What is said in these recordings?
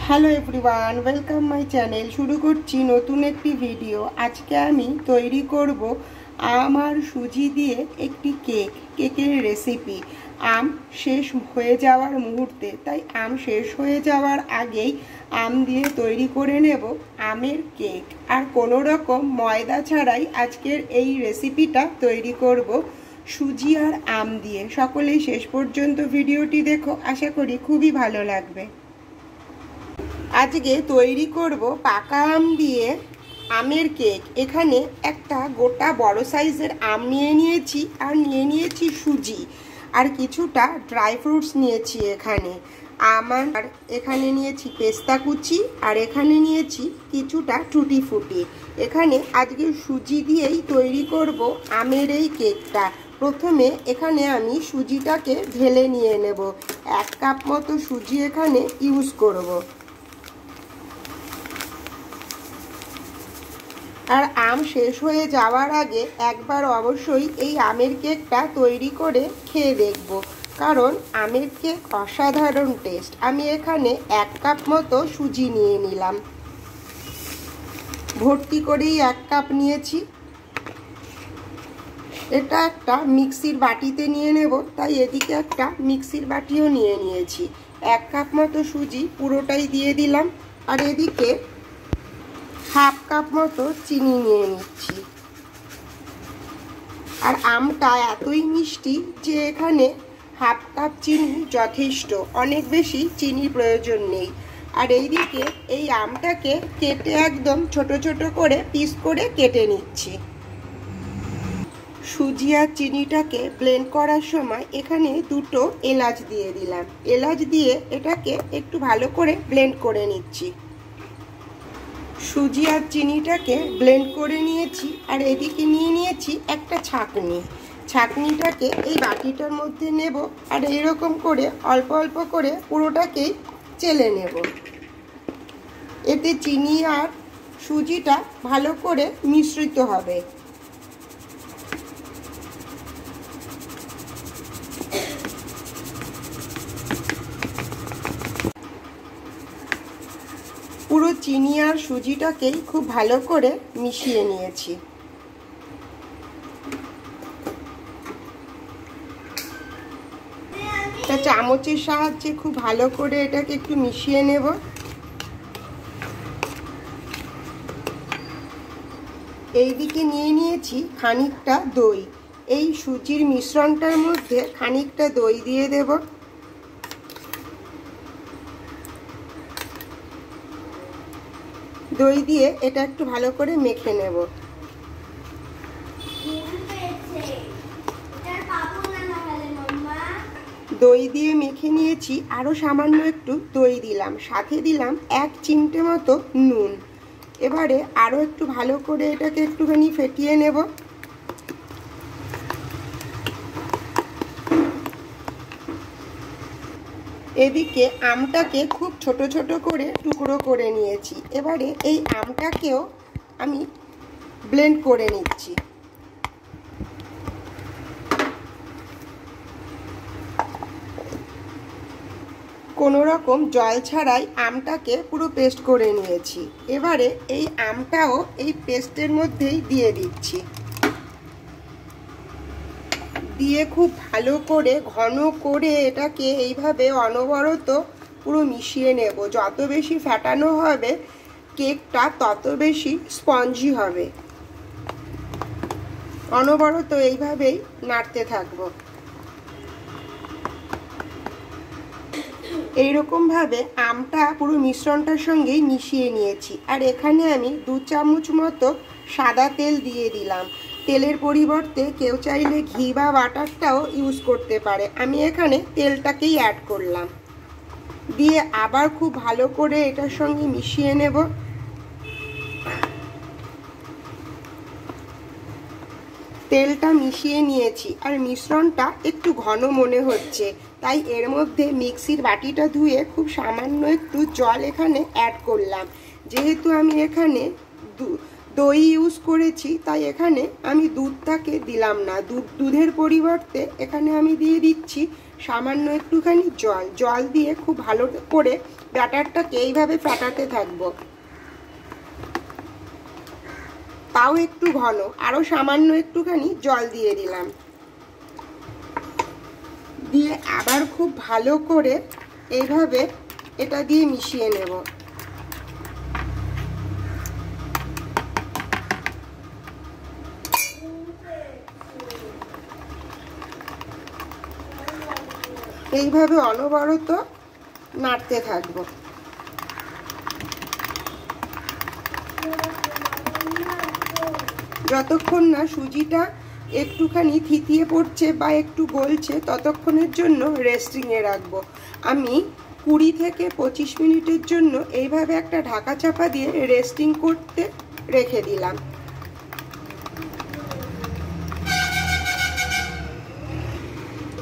Hello everyone, welcome my channel. শুরু করছি নতুন একটি ভিডিও। আজকে আমি তৈরি করব আম আর সুজি দিয়ে একটি কেকের রেসিপি। আম শেষ হয়ে যাওয়ার মুহূর্তে, তাই আম শেষ হয়ে যাওয়ার আগেই আম দিয়ে তৈরি করে নেব আমের কেক। আর কোনো রকম ময়দা ছাড়াই আজকের এই রেসিপিটা তৈরি করব সুজি আর আম দিয়ে। সকলেই শেষ পর্যন্ত ভিডিওটি দেখো, আশা করি খুবই ভালো লাগবে। আজকে তৈরি করব পাকা আম দিয়ে আমের কেক। এখানে একটা গোটা বড় সাইজের আম নিয়ে নিয়েছি, আর নিয়ে নিয়েছি সুজি, আর কিছুটা ড্রাই ফ্রুটস নিয়েছি। এখানে আর এখানে নিয়েছি পেস্তা কুচি, আর এখানে নিয়েছি কিছুটা টুটি ফুটি। এখানে আজকে সুজি দিয়েই তৈরি করব আমের এই কেকটা। প্রথমে এখানে আমি সুজিটাকে ঢেলে নিয়ে নেব। 1 কাপ মতো সুজি এখানে ইউজ করব। আর আম শেষ হয়ে যাওয়ার আগে একবার অবশ্যই এই আমের কেকটা তৈরি করে খেয়ে দেখব, কারণ আমের কেক অসাধারণ টেস্ট। আমি এখানে 1 কাপ মতো সুজি নিয়ে নিলাম, ভর্তি করেই 1 কাপ নিয়েছি। এটা একটা মিক্সির বাটিতে নিয়ে নেব, তাই এদিকে একটা মিক্সির বাটিও নিয়ে নিয়েছি। 1 কাপ মতো সুজি পুরোটাই দিয়ে দিলাম, আর এদিকে 1/2 কাপ মতো চিনি নিয়ে নিচ্ছি। আর আমটা এতই মিষ্টি যে এখানে 1/2 কাপ চিনি যথেষ্ট, অনেক বেশি চিনির প্রয়োজন নেই। আর এইদিকে এই আমটাকে কেটে একদম ছোট ছোট করে পিস করে কেটে নিচ্ছি। সুজি আর চিনিটাকে ব্লেন্ড করার সময় এখানে 2টো এলাচ দিয়ে দিলাম। এলাচ দিয়ে এটাকে একটু ভালো করে ব্লেন্ড করে নিচ্ছি। সুজি আর চিনিটাকে ব্লেন্ড করে নিয়েছি, আর এদিকে নিয়ে নিয়েছি একটা ছাঁকনি। ছাঁকনিটাকে এই বাটিটার মধ্যে নেব, আর এইরকম করে অল্প অল্প করে পুরোটাকেই চেলে নেব। এতে চিনি আর সুজিটা ভালো করে মিশ্রিত হবে। পুরো চিনি আর সুজিটাকেই খুব ভালো করে মিশিয়ে নিয়েছি। একটা চামচের সাহায্যে খুব ভালো করে এটাকে একটু মিশিয়ে নেব। এইদিকে নিয়ে নিয়েছি খানিকটা দই। এই সুজির মিশ্রণটার মধ্যে খানিকটা দই দিয়ে দেব। দই দিয়ে এটা একটু ভালো করে মেখে নেব। দই দিয়ে মেখে নিয়েছি, আরও সামান্য একটু দই দিলাম, সাথে দিলাম 1 চিমটে মতো নুন। এবারে আরও একটু ভালো করে এটাকে একটুখানি ফেটিয়ে নেব। এদিকে আমটাকে খুব ছোট ছোট করে টুকরো করে নিয়েছি। এবারে এই আমটাকেও আমি ব্লেন্ড করে নিচ্ছি। কোনো রকম জল ছাড়াই আমটাকে পুরো পেস্ট করে নিয়েছি। এবারে এই আমটাও এই পেস্টের মধ্যেই দিয়ে দিচ্ছি। দিয়ে খুব ভালো করে ঘন করে এটাকে এইভাবে অনবরত পুরো মিশিয়ে নেব। যত বেশি ফেটানো হবে কেকটা তত বেশি স্পঞ্জি হবে। অনবরত এইভাবেই নাড়তে থাকবো। এইরকমভাবে আমটা পুরো মিশ্রণটার সঙ্গেই মিশিয়ে নিয়েছি। আর এখানে আমি 2 চামচ মতো সাদা তেল দিয়ে দিলাম। তেলের পরিবর্তে কেউ চাইলে ঘি বা বাটারটাও ইউজ করতে পারে। আমি এখানে তেলটাকেই অ্যাড করলাম। দিয়ে আবার খুব ভালো করে এটার সঙ্গে মিশিয়ে নেব। তেলটা মিশিয়ে নিয়েছি, আর মিশ্রণটা একটু ঘন মনে হচ্ছে, তাই এর মধ্যে মিক্সির বাটিটা ধুয়ে খুব সামান্য একটু জল এখানে অ্যাড করলাম। যেহেতু আমি এখানে দই ইউজ করেছি, তাই এখানে আমি দুধটাকে দিলাম না। দুধের পরিবর্তে এখানে আমি দিয়ে দিচ্ছি সামান্য একটুখানি জল। জল দিয়ে খুব ভালো করে ব্যাটারটাকে এইভাবে ফেটাতে থাকবো। তাও একটু ঘন, আরও সামান্য একটুখানি জল দিয়ে দিলাম। দিয়ে আবার খুব ভালো করে এইভাবে এটা দিয়ে মিশিয়ে নেব। এইভাবে অনবরত নাড়তে থাকবো। যতক্ষণ না সুজিটা একটুখানি থিতিয়ে পড়ছে বা একটু গলছে, ততক্ষণের জন্য রেস্টিংয়ে রাখবো। আমি 20 থেকে 25 মিনিটের জন্য এইভাবে একটা ঢাকা চাপা দিয়ে রেস্টিং করতে রেখে দিলাম।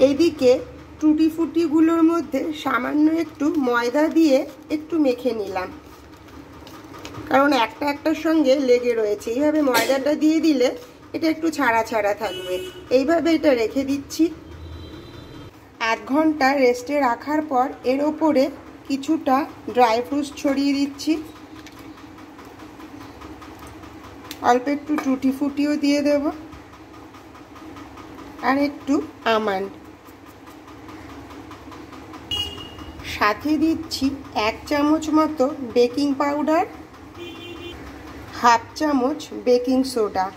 এইদিকে টুটি ফুটিগুলোর মধ্যে সামান্য একটু ময়দা দিয়ে একটু মেখে নিলাম, কারণ একটা একটার সঙ্গে লেগে রয়েছে। এইভাবে ময়দাটা দিয়ে দিলে এটা একটু ছাড়া ছাড়া থাকবে। এইভাবে এটা রেখে দিচ্ছি। আধ ঘন্টা রেস্টে রাখার পর এর ওপরে কিছুটা ড্রাই ফ্রুটস ছড়িয়ে দিচ্ছি। অল্প একটু টুটি ফুটিও দিয়ে দেব, আর একটু আমন্ড। সাথে দিচ্ছি 1 চামচ মতো বেকিং পাউডার, হাফ চামচ বেকিং সোডা।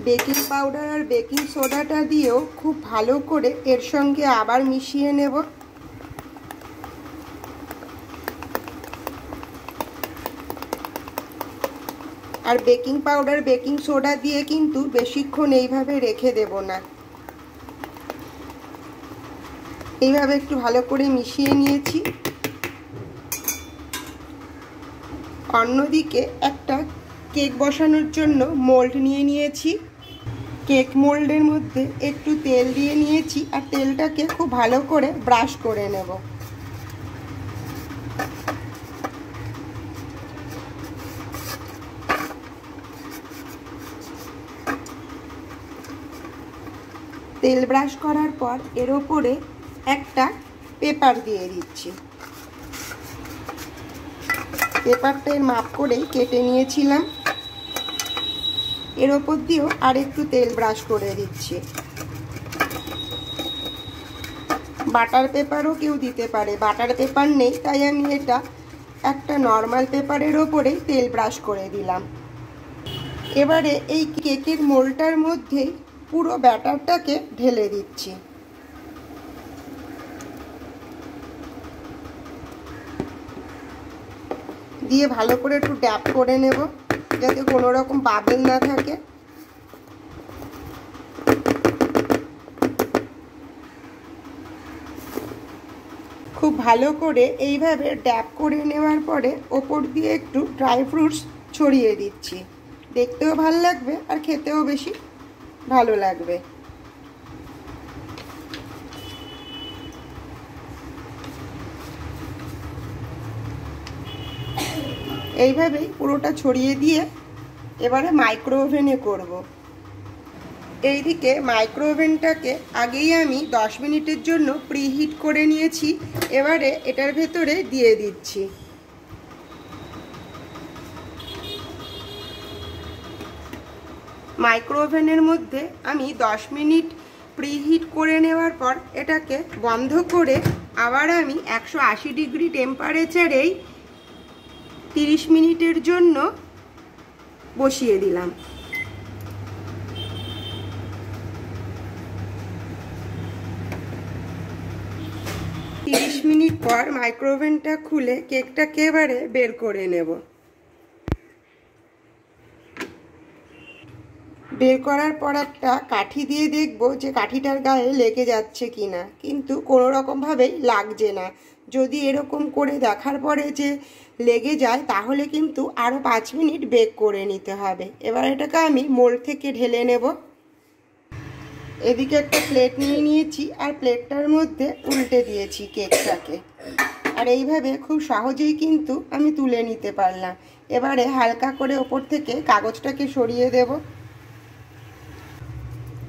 বেকিং পাউডার আর বেকিং সোডাটা দিয়েও খুব ভালো করে এর সঙ্গে আবার মিশিয়ে নেব। আর বেকিং পাউডার বেকিং সোডা দিয়ে কিন্তু বেশিক্ষণ এইভাবে রেখে দেব না। এইভাবে একটু ভালো করে মিশিয়ে নিয়েছি। অন্যদিকে একটা কেক বসানোর জন্য মোল্ড নিয়ে নিয়েছি। কেক মোল্ডের মধ্যে একটু তেল দিয়ে নিয়েছি, আর তেলটাকে খুব ভালো করে ব্রাশ করে নেব। তেল ব্রাশ করার পর এর ওপরে একটা পেপার দিয়ে দিচ্ছি। পেপারটা এর মাপ করেই কেটে নিয়েছিলাম। এর ওপর দিয়েও আর একটু তেল ব্রাশ করে দিচ্ছি। বাটার পেপারও কেউ দিতে পারে, বাটার পেপার নেই তাই আমি এটা একটা নর্মাল পেপারের ওপরেই তেল ব্রাশ করে দিলাম। এবারে এই কেকের মোল্ডটার মধ্যেই পুরো ব্যাটারটাকে ঢেলে দিচ্ছি। দিয়ে ভালো করে একটু ড্যাপ করে নেব, যাতে কোনো রকম বাবেল না থাকে। খুব ভালো করে এইভাবে ড্যাপ করে নেওয়ার পরে ওপর দিয়ে একটু ড্রাই ফ্রুটস ছড়িয়ে দিচ্ছি। দেখতেও ভালো লাগবে আর খেতেও বেশি ভালো লাগবে। এইভাবেই পুরোটা ছড়িয়ে দিয়ে এবারে মাইক্রো ওভেনে করব। এইদিকে মাইক্রো ওভেনটাকে আগেই আমি 10 মিনিটের জন্য প্রিহিট করে নিয়েছি। এবারে এটার ভেতরে দিয়ে দিচ্ছি। মাইক্রো ওভেনের মধ্যে আমি 10 মিনিট প্রিহিট করে নেওয়ার পর এটাকে বন্ধ করে আবার আমি 180 ডিগ্রি টেম্পারেচারেই 30 মিনিটের জন্য বসিয়ে দিলাম। মিনিট পর মাইক্রো ওভেনটা খুলে কেকটাকে এবারে বের করে নেব। বের করার পর একটা কাঠি দিয়ে দেখব যে কাঠিটার গায়ে লেগে যাচ্ছে কিনা, কিন্তু কোনো রকমভাবেই লাগছে না। যদি এরকম করে দেখার পরে যে লেগে যায় তাহলে কিন্তু আরও 5 মিনিট বেক করে নিতে হবে। এবার এটাকে আমি মোল্ড থেকে ঢেলে নেব। এদিকে একটা প্লেট নিয়ে নিয়েছি আর প্লেটটার মধ্যে উল্টে দিয়েছি কেকটাকে। আর এইভাবে খুব সহজেই কিন্তু আমি তুলে নিতে পারলাম। এবারে হালকা করে ওপর থেকে কাগজটাকে সরিয়ে দেব।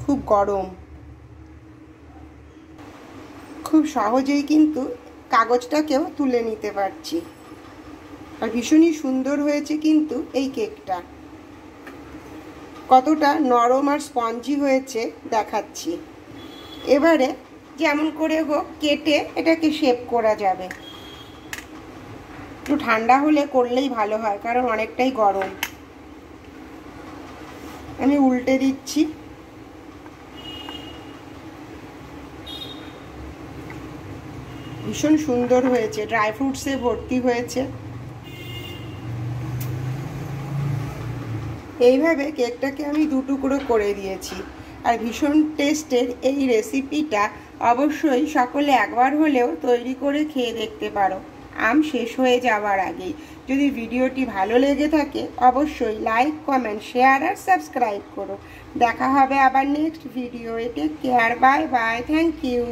খুব গরম, খুব সহজেই কিন্তু কাগজটাকেও তুলে নিতে পারছি। আর ভীষণই সুন্দর হয়েছে কিন্তু এই কেকটা। কতটা নরম আর স্পঞ্জি হয়েছে দেখাচ্ছি। এবারে যেমন করে হোক কেটে এটাকে শেপ করা যাবে। একটু ঠান্ডা হলে করলেই ভালো হয়, কারণ অনেকটাই গরম। আমি উল্টে দিচ্ছি। ভীষণ সুন্দর হয়েছে, ড্রাই ফ্রুটসে ভর্তি হয়েছে। এইভাবে কেকটাকে আমি 2 টুকরো করে দিয়েছি। আর ভীষণ টেস্টের এই রেসিপিটা অবশ্যই সকলে একবার হলেও তৈরি করে খেয়ে দেখতে পারো, আম শেষ হয়ে যাওয়ার আগেই। যদি ভিডিওটি ভালো লেগে থাকে অবশ্যই লাইক, কমেন্ট, শেয়ার আর সাবস্ক্রাইব করো। দেখা হবে আবার next video. Take care, bye bye, thank you.